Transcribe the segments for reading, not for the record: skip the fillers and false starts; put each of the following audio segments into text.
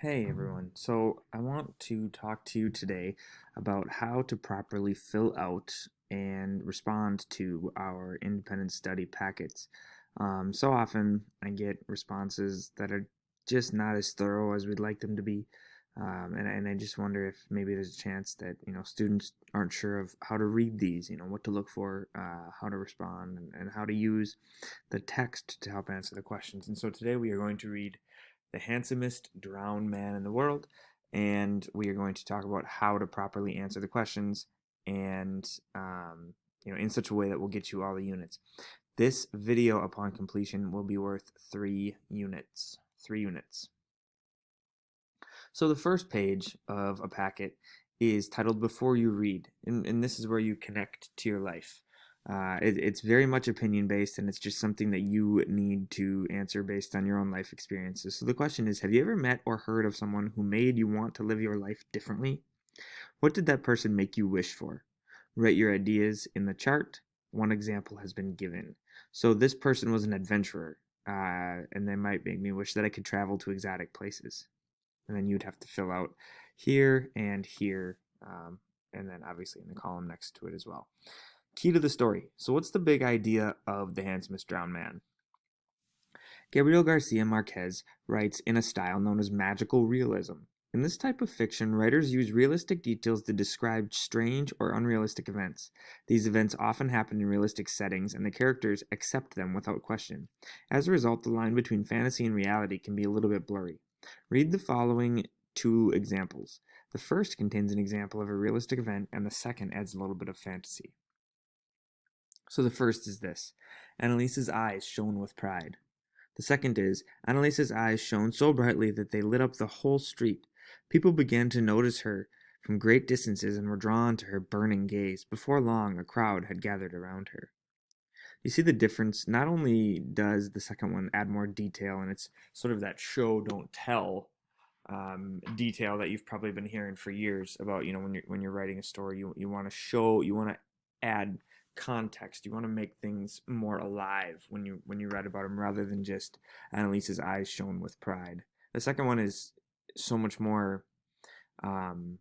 Hey everyone, so I want to talk to you today about how to properly fill out and respond to our independent study packets. So often I get responses that are just not as thorough as we'd like them to be. And I just wonder if maybe there's a chance that, students aren't sure of how to read these, what to look for, how to respond, and how to use the text to help answer the questions. And so today we are going to read The Handsomest Drowned Man in the World, and we are going to talk about how to properly answer the questions and in such a way that will get you all the units. This video upon completion will be worth 3 units. 3 units. So the first page of a packet is titled Before You Read, and this is where you connect to your life. It's very much opinion based, and it's just something that you need to answer based on your own life experiences. So the question is, have you ever met or heard of someone who made you want to live your life differently? What did that person make you wish for? Write your ideas in the chart. One example has been given. So this person was an adventurer, and they might make me wish that I could travel to exotic places. And then you'd have to fill out here and here, and then obviously in the column next to it as well. Key to the story. So what's the big idea of The Handsomest Drowned Man? Gabriel Garcia Marquez writes in a style known as magical realism. In this type of fiction, writers use realistic details to describe strange or unrealistic events. These events often happen in realistic settings, and the characters accept them without question. As a result, the line between fantasy and reality can be a little bit blurry. Read the following 2 examples. The first contains an example of a realistic event, and the second adds a little bit of fantasy. So the first is this: Annalise's eyes shone with pride. The second is, Annalise's eyes shone so brightly that they lit up the whole street. People began to notice her from great distances and were drawn to her burning gaze. Before long, a crowd had gathered around her. You see the difference? Not only does the second one add more detail, and it's sort of that show don't tell detail that you've probably been hearing for years about, when you're writing a story, you want to show, you want to add context, you want to make things more alive when you write about them, rather than just Annalise's eyes shone with pride. The second one is so much more um,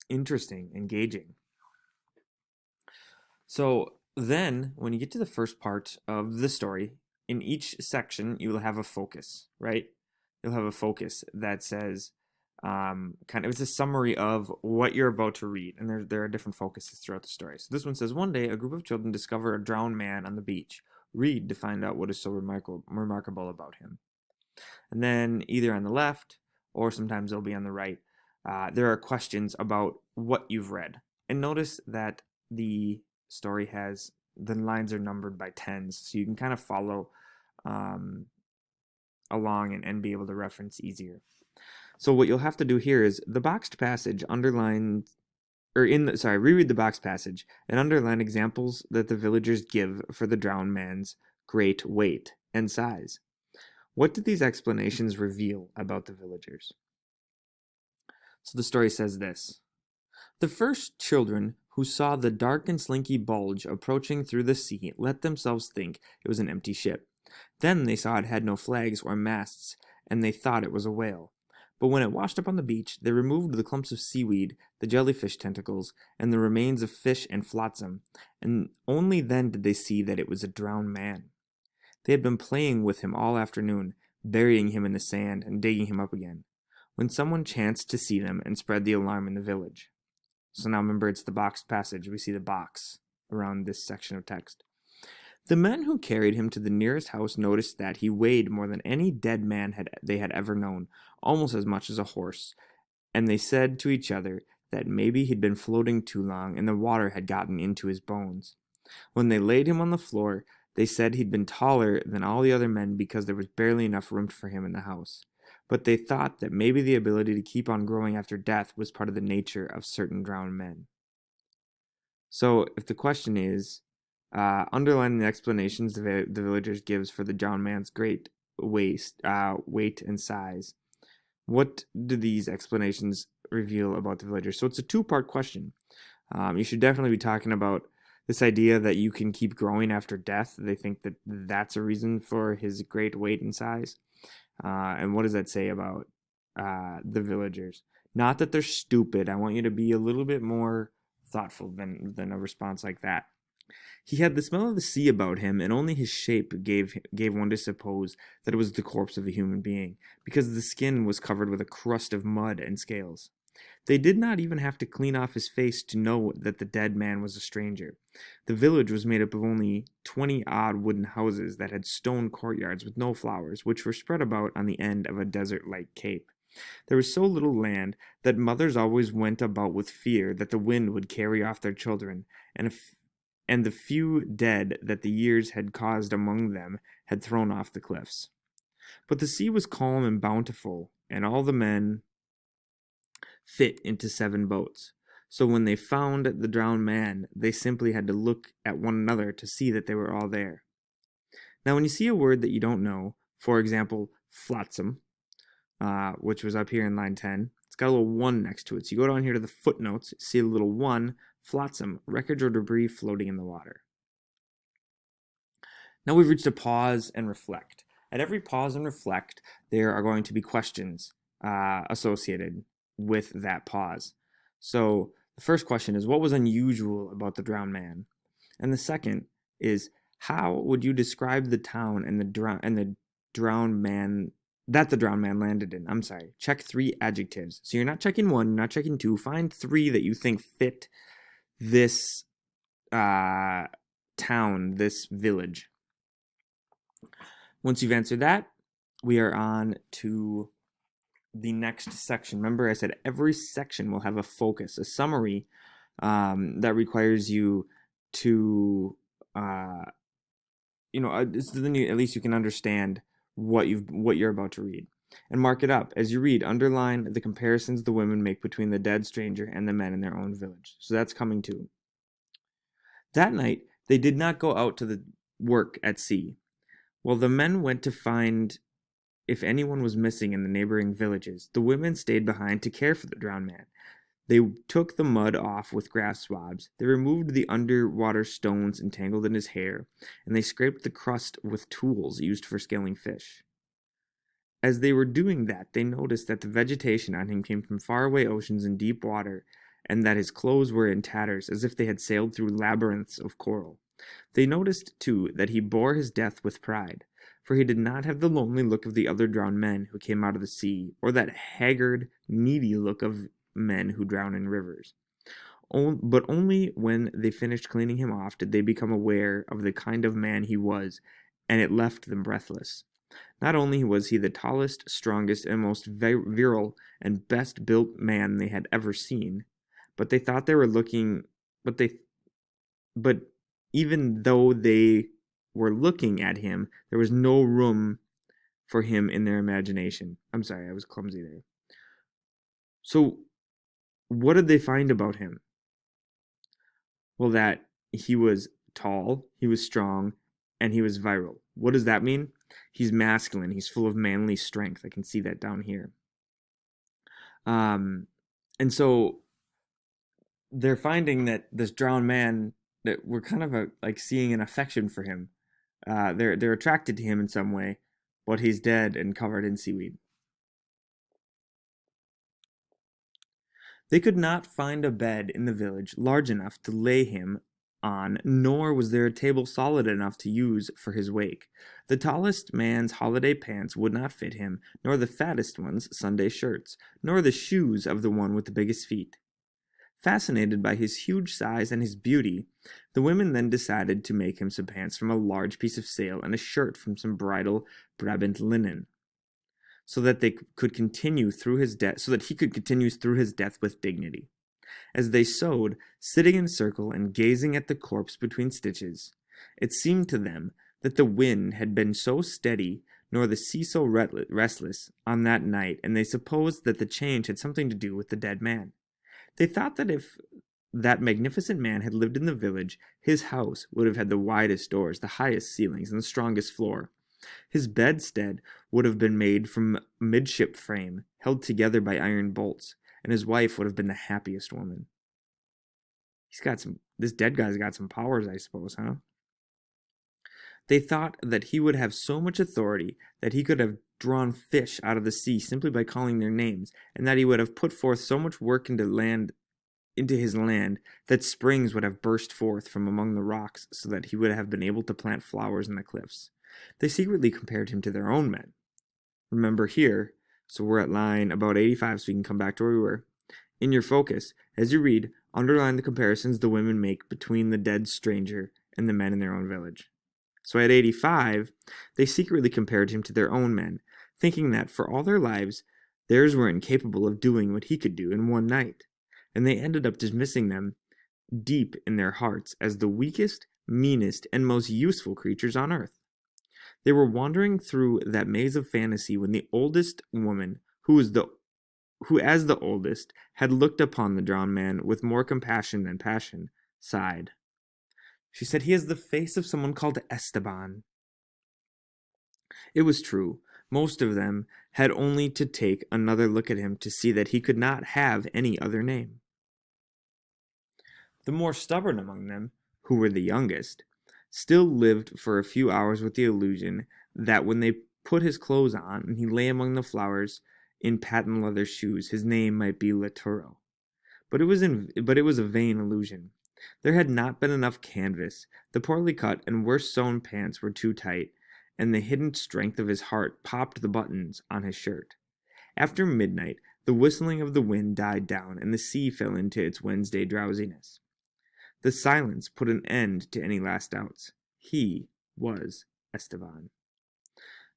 interesting, engaging. So then, when you get to the first part of the story, in each section, you will have a focus, right? You'll have a focus that says, kind of, it's a summary of what you're about to read, and there are different focuses throughout the story. So this one says, one day, a group of children discover a drowned man on the beach. Read to find out what is so remarkable about him. And then either on the left, or sometimes they'll be on the right, there are questions about what you've read. And notice that the story has, the lines are numbered by tens, so you can kind of follow um, along and be able to reference easier. So what you'll have to do here is the boxed passage underline, or in the, sorry, reread the boxed passage and underline examples that the villagers give for the drowned man's great weight and size. What did these explanations reveal about the villagers? So the story says this: the first children who saw the dark and slinky bulge approaching through the sea let themselves think it was an empty ship. Then they saw it had no flags or masts, and they thought it was a whale. But when it washed up on the beach, they removed the clumps of seaweed, the jellyfish tentacles, and the remains of fish and flotsam, and only then did they see that it was a drowned man. They had been playing with him all afternoon, burying him in the sand and digging him up again, when someone chanced to see them and spread the alarm in the village. So now remember, it's the boxed passage. We see the box around this section of text. The men who carried him to the nearest house noticed that he weighed more than any dead man they had ever known, almost as much as a horse, and they said to each other that maybe he'd been floating too long and the water had gotten into his bones. When they laid him on the floor, they said he'd been taller than all the other men because there was barely enough room for him in the house. But they thought that maybe the ability to keep on growing after death was part of the nature of certain drowned men. So if the question is, underlining the explanations the villagers gives for the drowned man's great weight and size, what do these explanations reveal about the villagers? So it's a two-part question. You should definitely be talking about this idea that you can keep growing after death. They think that that's a reason for his great weight and size. And what does that say about the villagers. Not that they're stupid. I want you to be a little bit more thoughtful than a response like that. He had the smell of the sea about him, and only his shape gave one to suppose that it was the corpse of a human being, because the skin was covered with a crust of mud and scales. They did not even have to clean off his face to know that the dead man was a stranger. The village was made up of only 20 odd wooden houses that had stone courtyards with no flowers, which were spread about on the end of a desert like cape. There was so little land that mothers always went about with fear that the wind would carry off their children, and the few dead that the years had caused among them had thrown off the cliffs. But the sea was calm and bountiful, and all the men fit into 7 boats. So when they found the drowned man, they simply had to look at one another to see that they were all there. Now, when you see a word that you don't know, for example, flotsam, which was up here in line 10, it's got a little 1 next to it. So you go down here to the footnotes, see a little 1, flotsam, wreckage or debris floating in the water. Now we've reached a pause and reflect. At every pause and reflect, there are going to be questions associated with that pause. So the first question is, what was unusual about the drowned man? And the second is, how would you describe the town and the drowned man that the drowned man landed in? I'm sorry. Check 3 adjectives. So you're not checking 1, you're not checking 2. Find 3 that you think fit this town, this village. Once you've answered that, we are on to the next section. Remember, I said every section will have a focus, a summary that requires you to, then at least you can understand what you're about to read, and mark it up as you read. Underline the comparisons the women make between the dead stranger and the men in their own village. So that's coming too. That night, they did not go out to the work at sea. While the men went to find if anyone was missing in the neighboring villages, the women stayed behind to care for the drowned man. They took the mud off with grass swabs, they removed the underwater stones entangled in his hair, and they scraped the crust with tools used for scaling fish. As they were doing that, they noticed that the vegetation on him came from faraway oceans and deep water, and that his clothes were in tatters, as if they had sailed through labyrinths of coral. They noticed, too, that he bore his death with pride, for he did not have the lonely look of the other drowned men who came out of the sea, or that haggard, needy look of men who drown in rivers. But only when they finished cleaning him off did they become aware of the kind of man he was, and it left them breathless. Not only was he the tallest, strongest, and most virile and best built man they had ever seen, but they thought they were looking, but even though they were looking at him, there was no room for him in their imagination. I'm sorry, I was clumsy there. So, what did they find about him? Well, that he was tall, he was strong, and he was virile. What does that mean? He's masculine. He's full of manly strength. I can see that down here. And so they're finding that this drowned man, that we're kind of like seeing an affection for him. They're attracted to him in some way, but he's dead and covered in seaweed. They could not find a bed in the village large enough to lay him on, nor was there a table solid enough to use for his wake. The tallest man's holiday pants would not fit him, nor the fattest one's Sunday shirts, nor the shoes of the one with the biggest feet. Fascinated by his huge size and his beauty, the women then decided to make him some pants from a large piece of sail and a shirt from some bridal Brabant linen, so that he could continue through his death with dignity. As they sewed, sitting in circle and gazing at the corpse between stitches, it seemed to them that the wind had been so steady, nor the sea so restless on that night, and they supposed that the change had something to do with the dead man. They thought that if that magnificent man had lived in the village, his house would have had the widest doors, the highest ceilings, and the strongest floor. His bedstead would have been made from midship frame, held together by iron bolts, and his wife would have been the happiest woman. This dead guy's got some powers, I suppose, huh? They thought that he would have so much authority that he could have drawn fish out of the sea simply by calling their names, and that he would have put forth so much work into his land that springs would have burst forth from among the rocks so that he would have been able to plant flowers in the cliffs. They secretly compared him to their own men. Remember here, so we're at line about 85, so we can come back to where we were. In your focus, as you read, underline the comparisons the women make between the dead stranger and the men in their own village. So at 85, they secretly compared him to their own men, thinking that for all their lives, theirs were incapable of doing what he could do in one night. And they ended up dismissing them deep in their hearts as the weakest, meanest, and most useful creatures on earth. They were wandering through that maze of fantasy when the oldest woman, who as the oldest had looked upon the drowned man with more compassion than passion, sighed. She said, "He has the face of someone called Esteban." It was true. Most of them had only to take another look at him to see that he could not have any other name. The more stubborn among them, who were the youngest, still lived for a few hours with the illusion that when they put his clothes on and he lay among the flowers in patent leather shoes, his name might be Laturo. But it was a vain illusion. There had not been enough canvas. The poorly cut and worse sewn pants were too tight, and the hidden strength of his heart popped the buttons on his shirt. After midnight, the whistling of the wind died down, and the sea fell into its Wednesday drowsiness. The silence put an end to any last doubts. He was Esteban.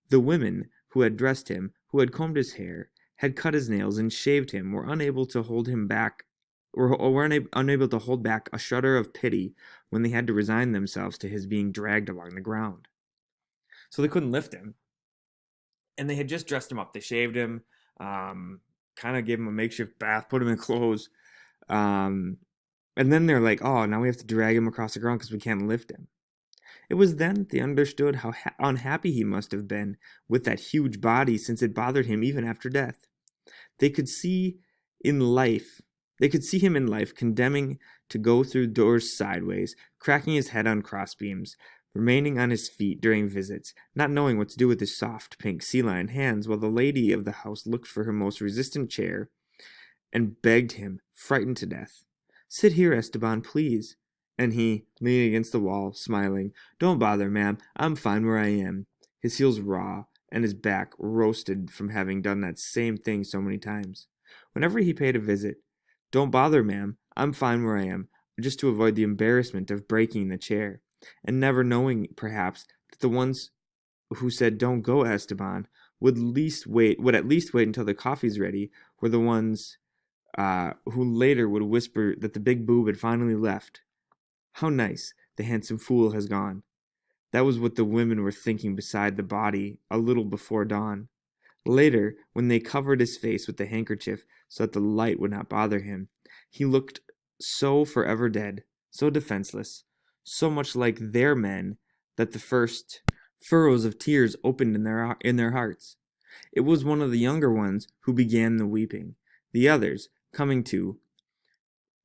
The women who had dressed him, who had combed his hair, had cut his nails and shaved him, were unable to hold him back, or were unable to hold back a shudder of pity when they had to resign themselves to his being dragged along the ground. So they couldn't lift him, and they had just dressed him up. They shaved him, kind of gave him a makeshift bath, put him in clothes, um, and then they're like, "Oh, now we have to drag him across the ground because we can't lift him." It was then that they understood how unhappy he must have been with that huge body, since it bothered him even after death. They could see in life, they could see him in life condemning to go through doors sideways, cracking his head on crossbeams, remaining on his feet during visits, not knowing what to do with his soft pink sea lion hands, while the lady of the house looked for her most resistant chair and begged him, frightened to death, "Sit here, Esteban, please." And he, leaning against the wall, smiling, "Don't bother, ma'am, I'm fine where I am," his heels raw and his back roasted from having done that same thing so many times. Whenever he paid a visit, "Don't bother, ma'am, I'm fine where I am," just to avoid the embarrassment of breaking the chair, and never knowing, perhaps, that the ones who said, "Don't go, Esteban," would at least wait until the coffee's ready, were the ones who later would whisper that the big boob had finally left. "How nice, the handsome fool has gone." That was what the women were thinking beside the body a little before dawn. Later, when they covered his face with the handkerchief so that the light would not bother him, he looked so forever dead, so defenseless, so much like their men, that the first furrows of tears opened in their hearts. It was one of the younger ones who began the weeping. The others, coming to,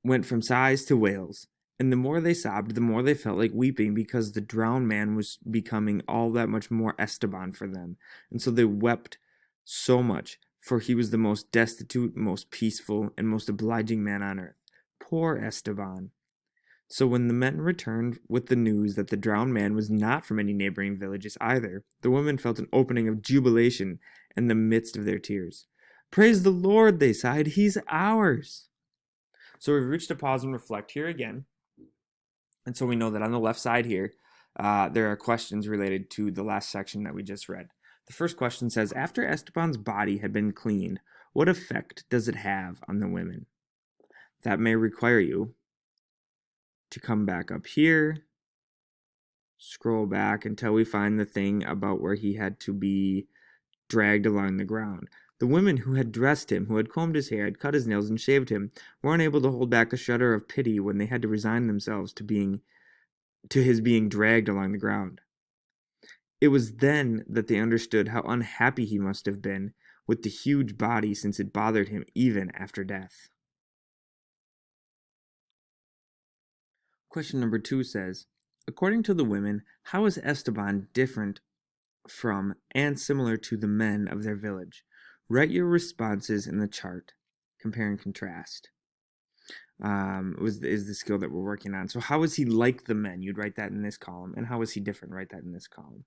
went from sighs to wails, and the more they sobbed, the more they felt like weeping because the drowned man was becoming all that much more Esteban for them, and so they wept so much, for he was the most destitute, most peaceful, and most obliging man on earth. Poor Esteban! So when the men returned with the news that the drowned man was not from any neighboring villages either, the women felt an opening of jubilation in the midst of their tears. "Praise the Lord," they sighed, "he's ours." So we've reached a pause and reflect here again. And so we know that on the left side here, there are questions related to the last section that we just read. The first question says, after Esteban's body had been cleaned, what effect does it have on the women? That may require you to come back up here, scroll back until we find the thing about where he had to be dragged along the ground. The women who had dressed him, who had combed his hair, had cut his nails, and shaved him, were unable to hold back a shudder of pity when they had to resign themselves to his being dragged along the ground. It was then that they understood how unhappy he must have been with the huge body, since it bothered him even after death. Question number 2 says, according to the women, how is Esteban different from and similar to the men of their village. Write your responses in the chart. Compare and contrast. Is the skill that we're working on. So how is he like the men? You'd write that in this column. And how is he different? Write that in this column.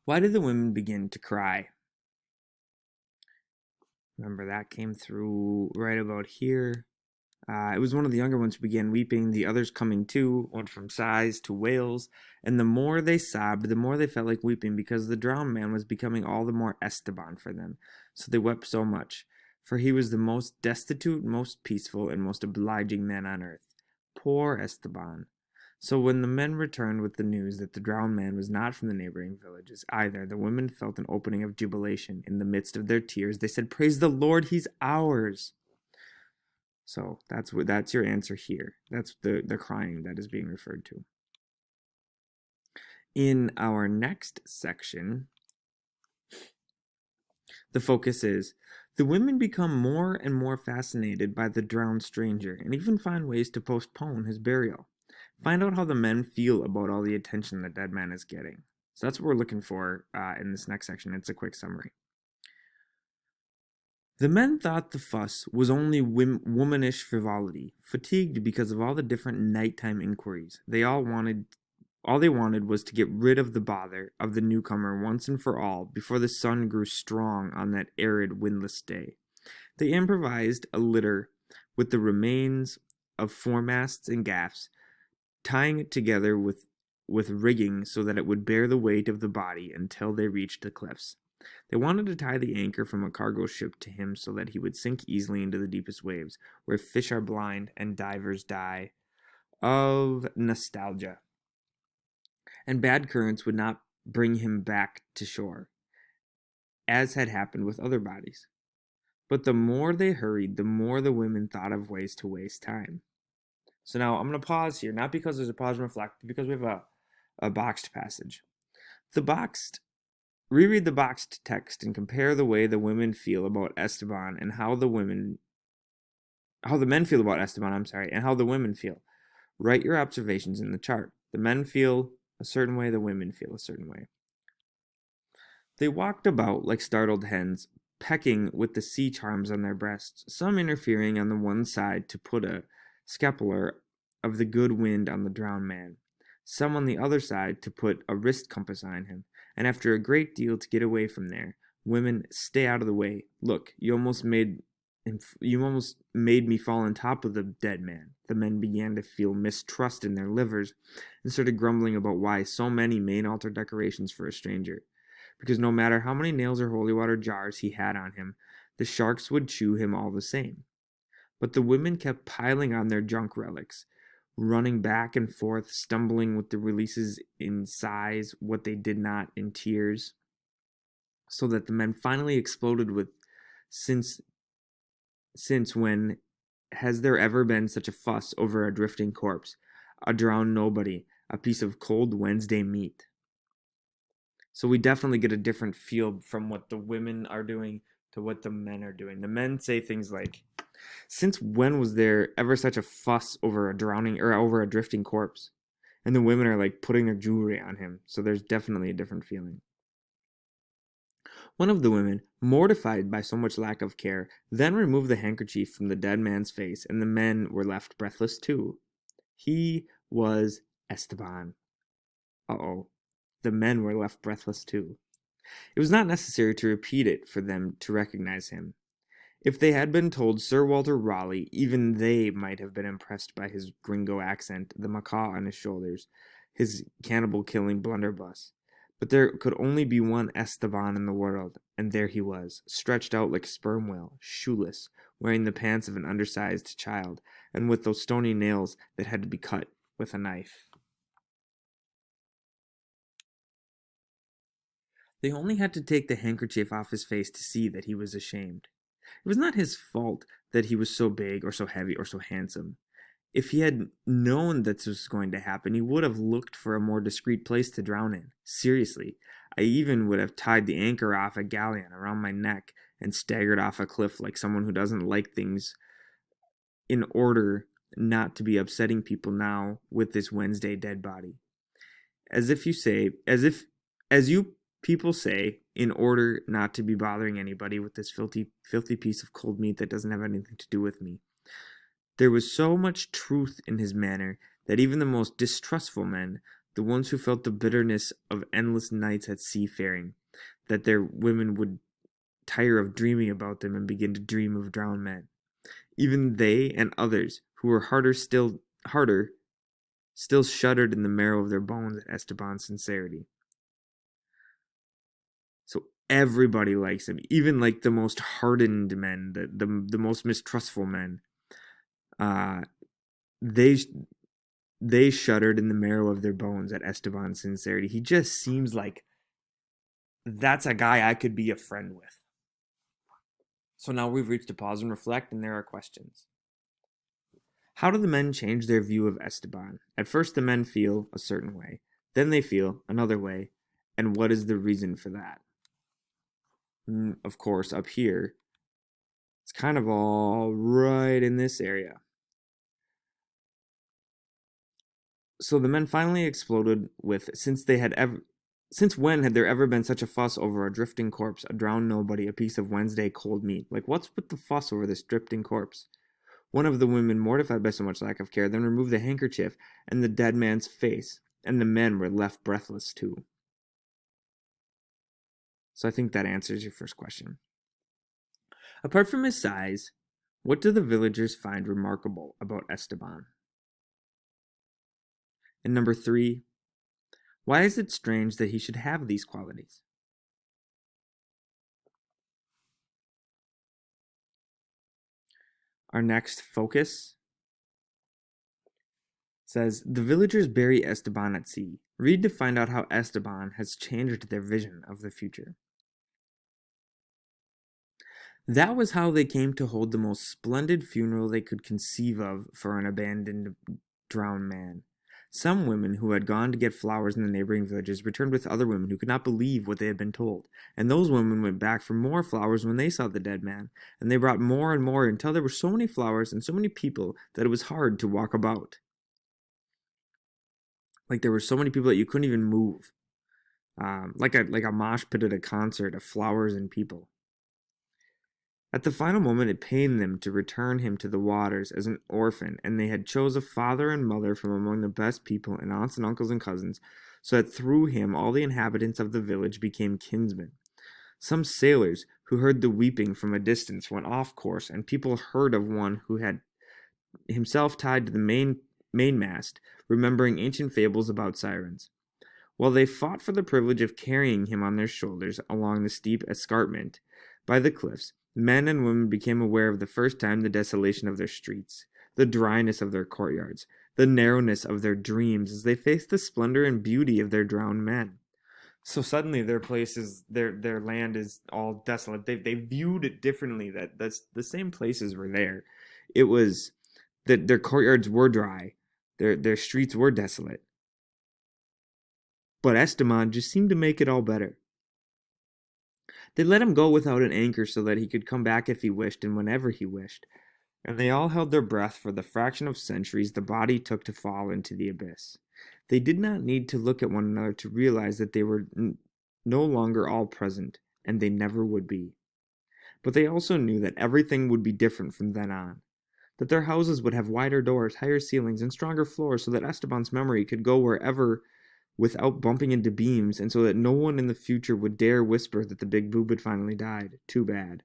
Why did the women begin to cry? Remember that came through right about here. It was one of the younger ones who began weeping, the others coming too, went from sighs to wails, and the more they sobbed, the more they felt like weeping, because the drowned man was becoming all the more Esteban for them. So they wept so much, for he was the most destitute, most peaceful, and most obliging man on earth. Poor Esteban. So when the men returned with the news that the drowned man was not from the neighboring villages either, the women felt an opening of jubilation. In the midst of their tears, they said, "Praise the Lord, he's ours." So that's your answer here. That's the crying that is being referred to. In our next section, the focus is the women become more and more fascinated by the drowned stranger and even find ways to postpone his burial. Find out how the men feel about all the attention the dead man is getting. So that's what we're looking for in this next section. It's a quick summary. The men thought the fuss was only womanish frivolity, fatigued because of all the different nighttime inquiries. All they wanted was to get rid of the bother of the newcomer once and for all before the sun grew strong on that arid, windless day. They improvised a litter with the remains of foremasts and gaffs, tying it together with rigging so that it would bear the weight of the body until they reached the cliffs. They wanted to tie the anchor from a cargo ship to him so that he would sink easily into the deepest waves, where fish are blind and divers die of nostalgia. And bad currents would not bring him back to shore, as had happened with other bodies. But the more they hurried, the more the women thought of ways to waste time. So now I'm going to pause here, not because there's a pause and reflect, but because we have a boxed passage. Reread the boxed text and compare the way the women feel about Esteban and how the men feel about Esteban, and how the women feel. Write your observations in the chart. The men feel a certain way, the women feel a certain way. They walked about like startled hens, pecking with the sea charms on their breasts, some interfering on the one side to put a scapular of the good wind on the drowned man, some on the other side to put a wrist compass on him, and after a great deal to get away from there. Women, stay out of the way. Look, you almost made me fall on top of the dead man. The men began to feel mistrust in their livers and started grumbling about why so many main altar decorations for a stranger. Because no matter how many nails or holy water jars he had on him, the sharks would chew him all the same. But the women kept piling on their junk relics, running back and forth, stumbling with the releases in sighs, what they did not in tears, so that the men finally exploded with, since when has there ever been such a fuss over a drifting corpse, a drowned nobody, a piece of cold Wednesday meat? So we definitely get a different feel from what the women are doing to what the men are doing. The men say things like, "Since when was there ever such a fuss over a drowning or over a drifting corpse?" And the women are like putting their jewelry on him. So there's definitely a different feeling. One of the women, mortified by so much lack of care, then removed the handkerchief from the dead man's face, and the men were left breathless too. He was Esteban. Uh-oh. The men were left breathless too. It was not necessary to repeat it for them to recognize him. If they had been told Sir Walter Raleigh, even they might have been impressed by his gringo accent, the macaw on his shoulders, his cannibal-killing blunderbuss. But there could only be one Esteban in the world, and there he was, stretched out like a sperm whale, shoeless, wearing the pants of an undersized child, and with those stony nails that had to be cut with a knife. They only had to take the handkerchief off his face to see that he was ashamed. It was not his fault that he was so big or so heavy or so handsome. If he had known that this was going to happen, he would have looked for a more discreet place to drown in. Seriously, I even would have tied the anchor off a galleon around my neck and staggered off a cliff like someone who doesn't like things in order not to be upsetting people now with this Wednesday dead body. As if you say, as you people say, in order not to be bothering anybody with this filthy piece of cold meat that doesn't have anything to do with me. There was so much truth in his manner that even the most distrustful men, the ones who felt the bitterness of endless nights at seafaring, that their women would tire of dreaming about them and begin to dream of drowned men. Even they and others who were harder still shuddered in the marrow of their bones at Esteban's sincerity. So everybody likes him, even like the most hardened men, the most mistrustful men. Uh, they they shuddered in the marrow of their bones at Esteban's sincerity. He just seems like that's a guy I could be a friend with. So now we've reached a pause and reflect, and there are questions. How do the men change their view of Esteban? At first, the men feel a certain way, then they feel another way, and what is the reason for that? Of course, up here, it's kind of all right in this area. So the men finally exploded with, since when had there ever been such a fuss over a drifting corpse, a drowned nobody, a piece of Wednesday cold meat? Like, what's with the fuss over this drifting corpse? One of the women, mortified by so much lack of care, then removed the handkerchief and the dead man's face, and the men were left breathless too. So I think that answers your first question. Apart from his size, what do the villagers find remarkable about Esteban? And number 3, why is it strange that he should have these qualities? Our next focus says, the villagers bury Esteban at sea. Read to find out how Esteban has changed their vision of the future. That was how they came to hold the most splendid funeral they could conceive of for an abandoned, drowned man. Some women who had gone to get flowers in the neighboring villages returned with other women who could not believe what they had been told, and those women went back for more flowers when they saw the dead man, and they brought more and more until there were so many flowers and so many people that it was hard to walk about. Like there were so many people that you couldn't even move. Like a mosh pit at a concert of flowers and people. At the final moment it pained them to return him to the waters as an orphan, and they had chose a father and mother from among the best people, and aunts and uncles and cousins, so that through him all the inhabitants of the village became kinsmen. Some sailors, who heard the weeping from a distance, went off course, and people heard of one who had himself tied to the mainmast, remembering ancient fables about sirens. While they fought for the privilege of carrying him on their shoulders along the steep escarpment by the cliffs, men and women became aware of the first time the desolation of their streets, the dryness of their courtyards, the narrowness of their dreams as they faced the splendor and beauty of their drowned men. So suddenly their land is all desolate. They viewed it differently. That's the same places were there. It was that their courtyards were dry, their streets were desolate. But Esteban just seemed to make it all better. They let him go without an anchor so that he could come back if he wished and whenever he wished, and they all held their breath for the fraction of centuries the body took to fall into the abyss. They did not need to look at one another to realize that they were no longer all present, and they never would be. But they also knew that everything would be different from then on, that their houses would have wider doors, higher ceilings, and stronger floors so that Esteban's memory could go wherever without bumping into beams, and so that no one in the future would dare whisper that the big boob had finally died. Too bad.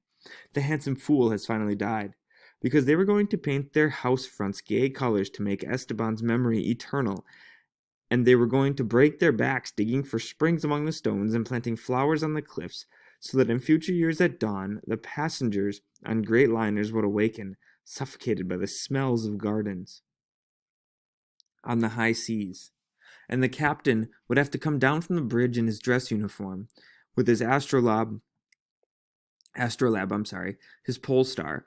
The handsome fool has finally died. Because they were going to paint their house fronts gay colors to make Esteban's memory eternal, and they were going to break their backs digging for springs among the stones and planting flowers on the cliffs, so that in future years at dawn the passengers on great liners would awaken, suffocated by the smells of gardens on the high seas, and the captain would have to come down from the bridge in his dress uniform, with his his pole star,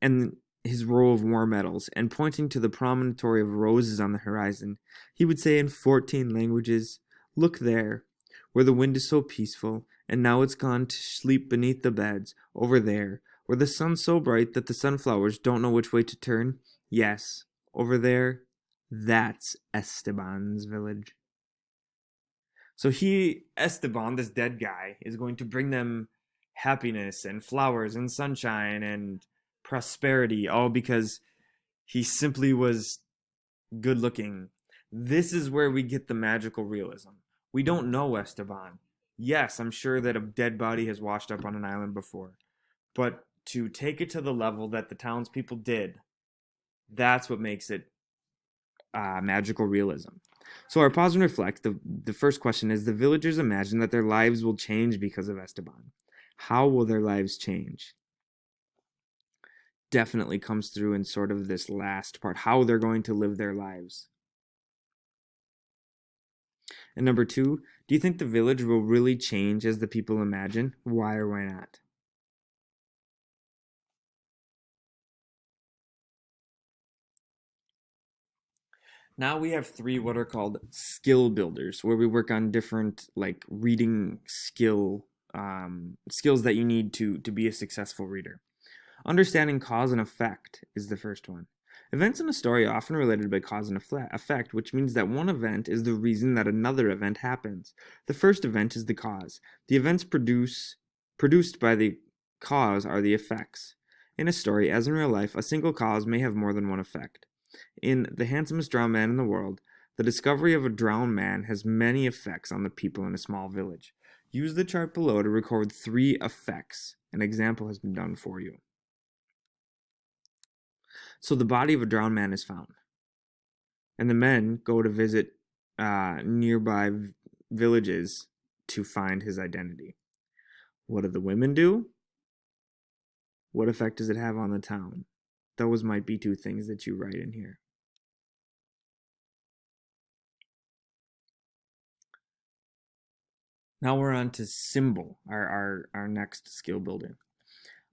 and his row of war medals, and pointing to the promontory of roses on the horizon, he would say in 14 languages, "Look there, where the wind is so peaceful, and now it's gone to sleep beneath the beds, over there, where the sun's so bright that the sunflowers don't know which way to turn. Yes, over there, that's Esteban's village. So Esteban, this dead guy, is going to bring them happiness and flowers and sunshine and prosperity, all because he simply was good looking. This is where we get the magical realism. We don't know Esteban. Yes, I'm sure that a dead body has washed up on an island before, but to take it to the level that the townspeople did, that's what makes it magical realism. So our pause and reflect. The first question is: the villagers imagine that their lives will change because of Esteban. How will their lives change? Definitely comes through in sort of this last part. How they're going to live their lives. And number two, do you think the village will really change as the people imagine? Why or why not? Now we have three what are called skill builders, where we work on different like reading skills that you need to be a successful reader. Understanding cause and effect is the first one. Events in a story are often related by cause and effect, which means that one event is the reason that another event happens. The first event is the cause. The events produced by the cause are the effects. In a story, as in real life, a single cause may have more than one effect. In The Handsomest Drowned Man in the World, the discovery of a drowned man has many effects on the people in a small village. Use the chart below to record three effects. An example has been done for you. So the body of a drowned man is found, and the men go to visit nearby villages to find his identity. What do the women do? What effect does it have on the town? Those might be two things that you write in here. Now we're on to symbol, our next skill building.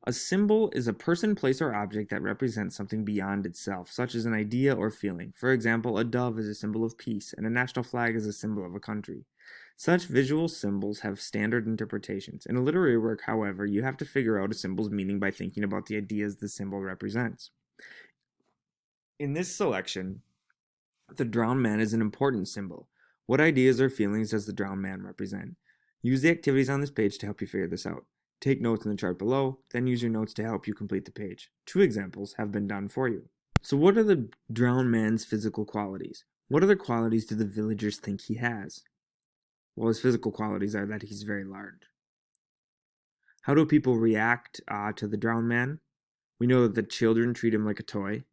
A symbol is a person, place, or object that represents something beyond itself, such as an idea or feeling. For example, a dove is a symbol of peace, and a national flag is a symbol of a country. Such visual symbols have standard interpretations. In a literary work, however, you have to figure out a symbol's meaning by thinking about the ideas the symbol represents. In this selection, the drowned man is an important symbol. What ideas or feelings does the drowned man represent? Use the activities on this page to help you figure this out. Take notes in the chart below, then use your notes to help you complete the page. Two examples have been done for you. So what are the drowned man's physical qualities? What other qualities do the villagers think he has? Well, his physical qualities are that he's very large. How do people react to the drowned man? We know that the children treat him like a toy.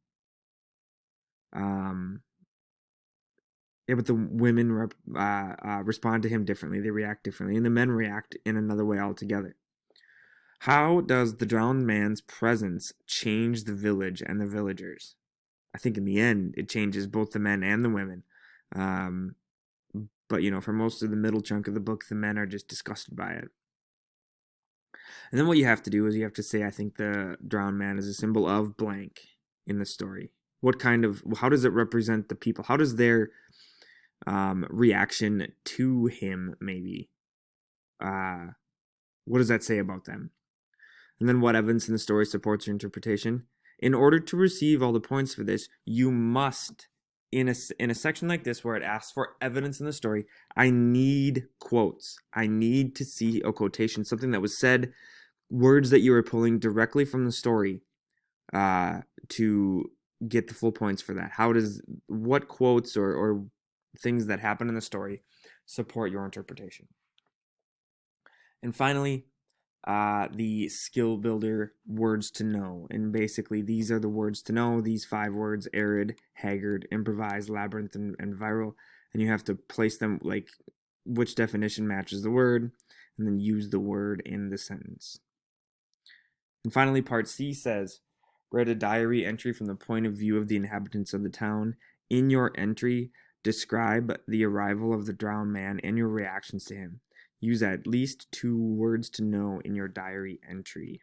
Um, yeah, but the women respond to him differently. They react differently, and the men react in another way altogether. How does the drowned man's presence change the village and the villagers? I think in the end, it changes both the men and the women. Um, but, for most of the middle chunk of the book, the men are just disgusted by it. And then what you have to do is you have to say, I think the drowned man is a symbol of blank in the story. How does it represent the people? How does their reaction to him maybe? What does that say about them? And then what evidence in the story supports your interpretation? In order to receive all the points for this, you must, in a section like this where it asks for evidence in the story, I need quotes. I need to see a quotation, something that was said, words that you are pulling directly from the story to get the full points for that. What quotes or things that happen in the story support your interpretation? And finally, the skill builder words to know. And basically, these are the words to know. These 5 words: arid, haggard, improvise, labyrinth, and viral. And you have to place them like which definition matches the word, and then use the word in the sentence. And finally, part C says, write a diary entry from the point of view of the inhabitants of the town. In your entry, describe the arrival of the drowned man and your reactions to him. Use at least 2 words to know in your diary entry.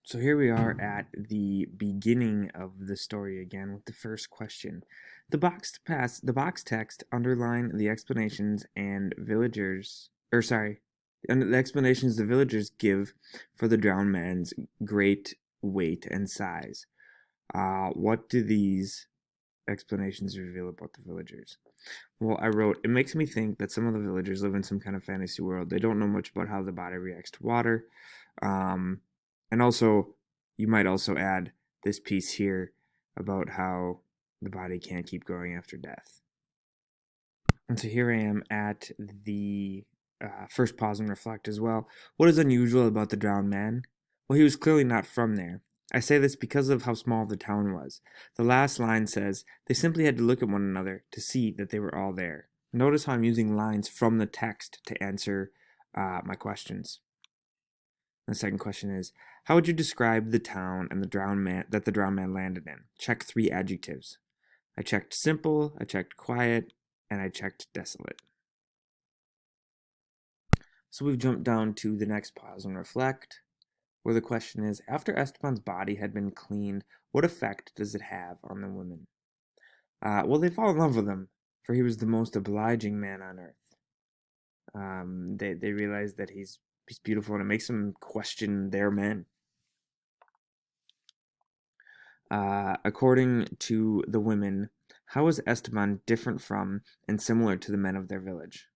So here we are at the beginning of the story again with the first question. The box text underline the explanations the explanations the villagers give for the drowned man's great weight and size. What do these explanations reveal about the villagers? Well, I wrote, it makes me think that some of the villagers live in some kind of fantasy world. They don't know much about how the body reacts to water. Um, and also, you might also add this piece here about how the body can't keep growing after death. And so here I am at the first pause and reflect as well. What is unusual about the drowned man? Well, he was clearly not from there. I say this because of how small the town was. The last line says, they simply had to look at one another to see that they were all there. Notice how I'm using lines from the text to answer my questions. The second question is, how would you describe the town and the drowned man that the drowned man landed in? Check 3 adjectives. I checked simple, I checked quiet, and I checked desolate. So we've jumped down to the next pause and reflect, where the question is, after Esteban's body had been cleaned, what effect does it have on the women? Well, they fall in love with him, for he was the most obliging man on earth. They realize that he's beautiful, and it makes them question their men. According to the women, how is Esteban different from and similar to the men of their village?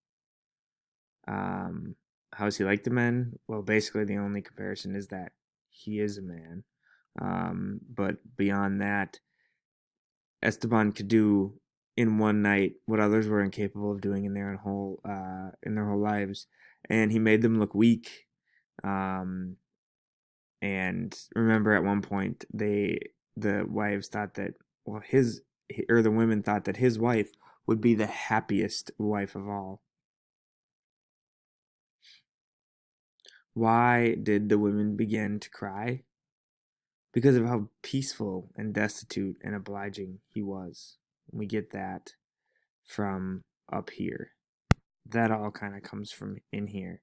How is he like the men? Well, basically, the only comparison is that he is a man. But beyond that, Esteban could do in one night what others were incapable of doing in their whole lives, and he made them look weak. Um, and remember, at one point, the wives thought that well, the women thought that his wife would be the happiest wife of all. Why did the women begin to cry? Because of how peaceful and destitute and obliging he was. We get that from up here. That all kind of comes from in here.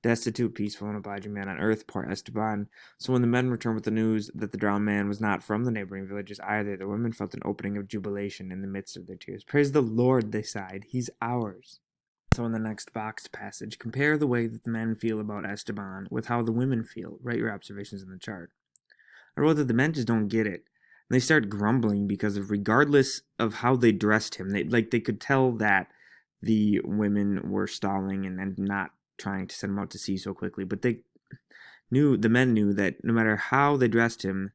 Destitute, peaceful, and obliging man on earth, poor Esteban. So when the men returned with the news that the drowned man was not from the neighboring villages either, the women felt an opening of jubilation in the midst of their tears. Praise the Lord, they sighed. He's ours. So in the next boxed passage, compare the way that the men feel about Esteban with how the women feel. Write your observations in the chart. I wrote that the men just don't get it. And they start grumbling because of regardless of how they dressed him, they could tell that the women were stalling and not trying to send him out to sea so quickly. But the men knew that no matter how they dressed him,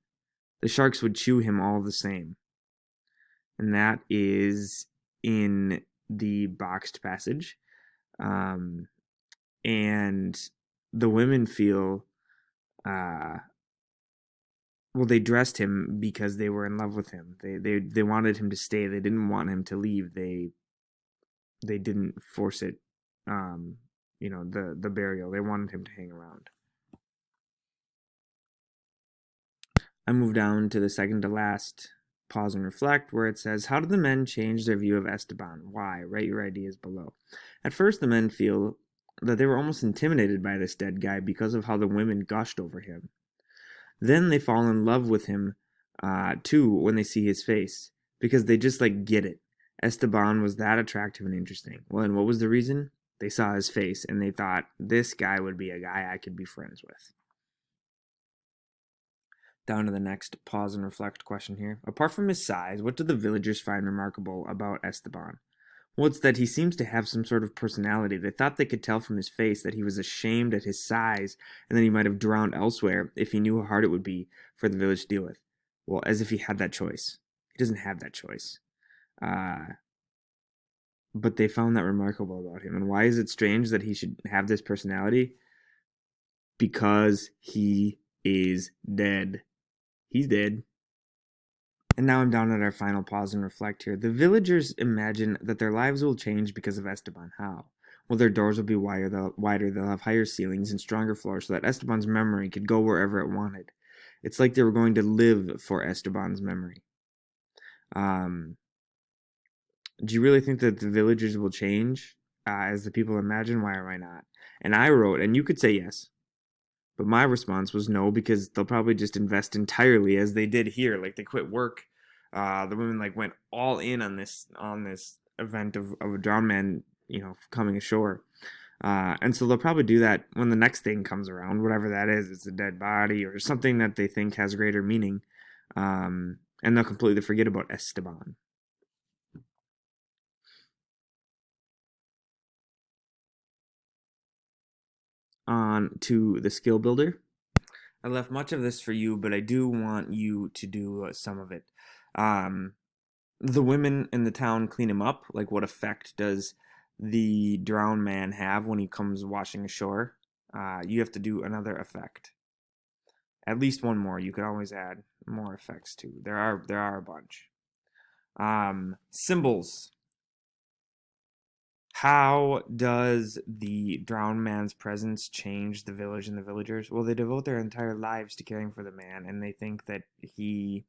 the sharks would chew him all the same. And that is in the boxed passage. And the women feel well, they dressed him because they were in love with him. They wanted him to stay. They didn't want him to leave. They didn't force it. The burial. They wanted him to hang around. I move down to the second to last pause and reflect, where it says, how did the men change their view of Esteban? Why? Write your ideas below. At first, the men feel that they were almost intimidated by this dead guy because of how the women gushed over him. Then they fall in love with him too when they see his face because they just get it. Esteban was that attractive and interesting. Well, and what was the reason? They saw his face and they thought this guy would be a guy I could be friends with. Down to the next pause and reflect question here. Apart from his size, what do the villagers find remarkable about Esteban? Well, it's that he seems to have some sort of personality. They thought they could tell from his face that he was ashamed at his size and that he might have drowned elsewhere if he knew how hard it would be for the village to deal with. Well, as if he had that choice. He doesn't have that choice. But they found that remarkable about him. And why is it strange that he should have this personality? Because he is dead. He's dead. And now I'm down at our final pause and reflect here. The villagers imagine that their lives will change because of Esteban. How? Well, their doors will be wider, they'll have higher ceilings and stronger floors so that Esteban's memory could go wherever it wanted. It's like they were going to live for Esteban's memory. Do you really think that the villagers will change as the people imagine? Why or why not? And I wrote, and you could say yes, but my response was no, because they'll probably just invest entirely as they did here. Like they quit work. The women went all in on this event of a drowned man, coming ashore. And so they'll probably do that when the next thing comes around, whatever that is. It's a dead body or something that they think has greater meaning. And they'll completely forget about Esteban. On to the skill builder. I left much of this for you, but I do want you to do some of it. Um, the women in the town clean him up. Like, what effect does the drowned man have when he comes washing ashore? You have to do another effect. At least one more. You could always add more effects too. There are a bunch. Symbols. How does the drowned man's presence change the village and the villagers? Well, they devote their entire lives to caring for the man, and they think that he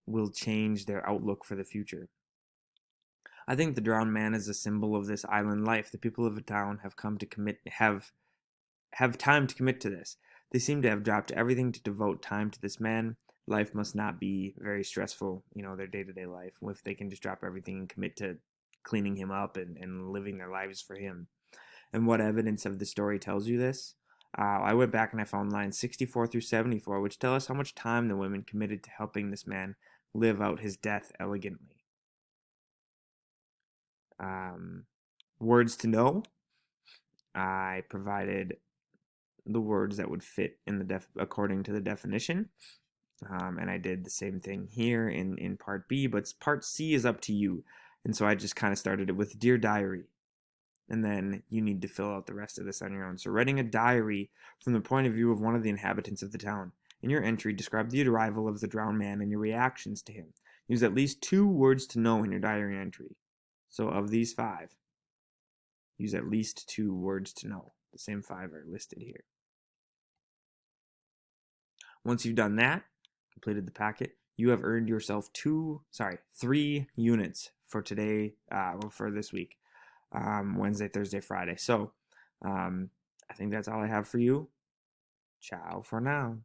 will change their outlook for the future. I think the drowned man is a symbol of this island life. The people of the town have come to have time to commit to this. They seem to have dropped everything to devote time to this man. Life must not be very stressful, their day to day life, if they can just drop everything and commit to cleaning him up and living their lives for him. And what evidence of the story tells you this? I went back and I found lines 64 through 74, which tell us how much time the women committed to helping this man live out his death elegantly. Um, Words to know. I provided the words that would fit in according to the definition. And I did the same thing here in part B, but part C is up to you. And so I just kind of started it with Dear Diary. And then you need to fill out the rest of this on your own. So writing a diary from the point of view of one of the inhabitants of the town. In your entry, describe the arrival of the drowned man and your reactions to him. Use at least 2 words to know in your diary entry. So of these 5, use at least 2 words to know. The same 5 are listed here. Once you've done that, completed the packet, you have earned yourself 3 units for today, for this week, Wednesday, Thursday, Friday. So I think that's all I have for you. Ciao for now.